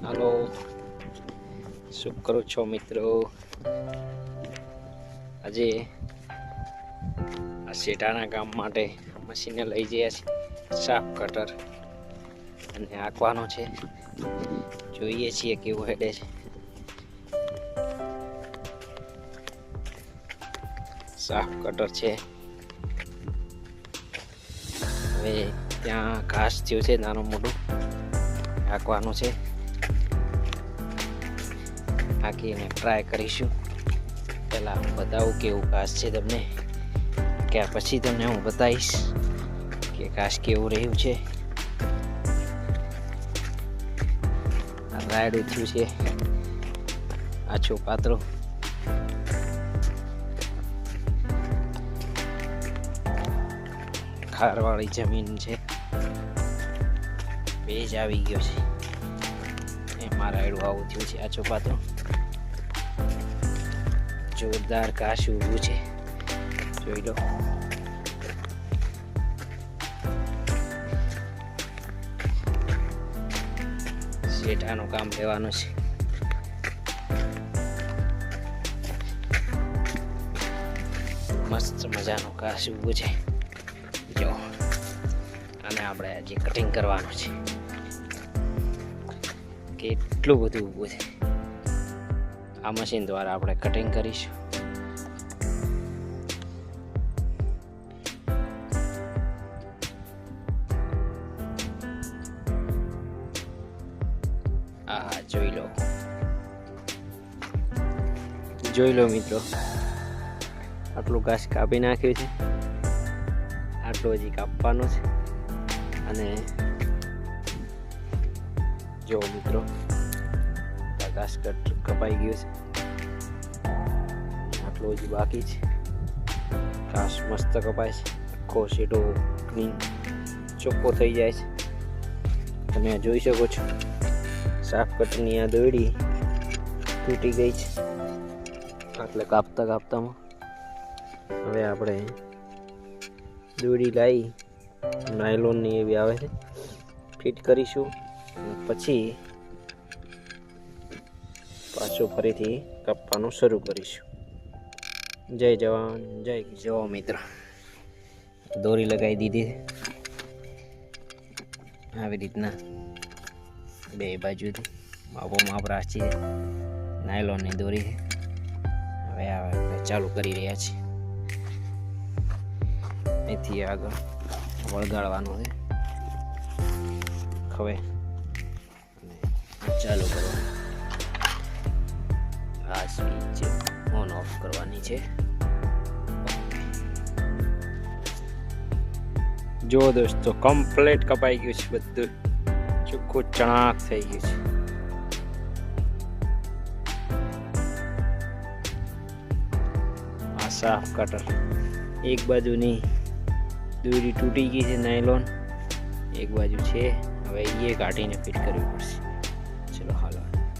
હાલો, શું કરો છો મિત્રો? આજે આ શેઠાના કામ માટે મશીને લઈ જઈએ છીએ સાફ કટર અને આંકવાનો છે. જોઈએ છીએ કેવું હેડે છે. સાફ કટર છે. હવે ત્યાં ઘાસ થયું છે નાનું મોટું, આંકવાનું છે. આંકીને ટ્રાય કરીશું. પહેલાં હું બતાવું કેવું ઘાસ છે તમને, ત્યાર પછી તમને હું બતાવીશ કે ઘાસ કેવું રહ્યું છે. આ રાયડું થયું છે આછું પાતળું. ખારવાળી જમીન છે, ભેજ આવી ગયો છે એમાં રાયડું આવું થયું છે આછું પાતળું. જોરદાર ઘાસ ઊભું છે, જોઈ લો. શેઠાનું કામ લેવાનું છે. મસ્ત મજાનું ઘાસ ઊભું છે જો. અને આપણે આજે કટિંગ કરવાનું છે. કેટલું બધું ઊભું છે. આ મશીન દ્વારા આપણે કટિંગ કરીશું. આ જોઈ લો મિત્રો, આટલું ઘાસ કાપી નાખ્યું છે. આટલું હજી કાપવાનું છે. અને જો મિત્રો, ઘાસ કપાઈ ગયું છે. આટલું હજી બાકી છે. ઘાસ મસ્ત કપાય છે. આખો શેડો ક્લીન ચોખ્ખો થઈ જાય છે. તમે જોઈ શકો છો સાફ કટરની આ દોરડી તૂટી ગઈ છે. એટલે કાપતા કાપતામાં હવે આપણે દોરડી લાવી નાયલોનની એવી આવે છે, ફિટ કરીશું. પછી પાછું ફરીથી કાપવાનું શરૂ કરીશું. જય જવાન જય કિસાન. મિત્ર, દોરી લગાવી દીધી આવી રીતના બે બાજુથી માપ રાખીએ. નાયલોનની દોરી હવે આપણે ચાલુ કરી રહ્યા છીએ. અહીંથી આગળ વળગાડવાનું છે હવે ચાલુ કરવાનું. આ સ્વિચ ઓન ઓફ કરવાની છે. જો દોસ્તો, કમ્પ્લીટ કપાઈ ગયું છે બધું. ચોખ્ખું ચણાક થઈ ગયું છે. આ સાફ કટર એક બાજુની દોરી તૂટી ગઈ છે નાયલોન, એક બાજુ છે. હવે એ કાઢીને ફિટ કરવી પડશે.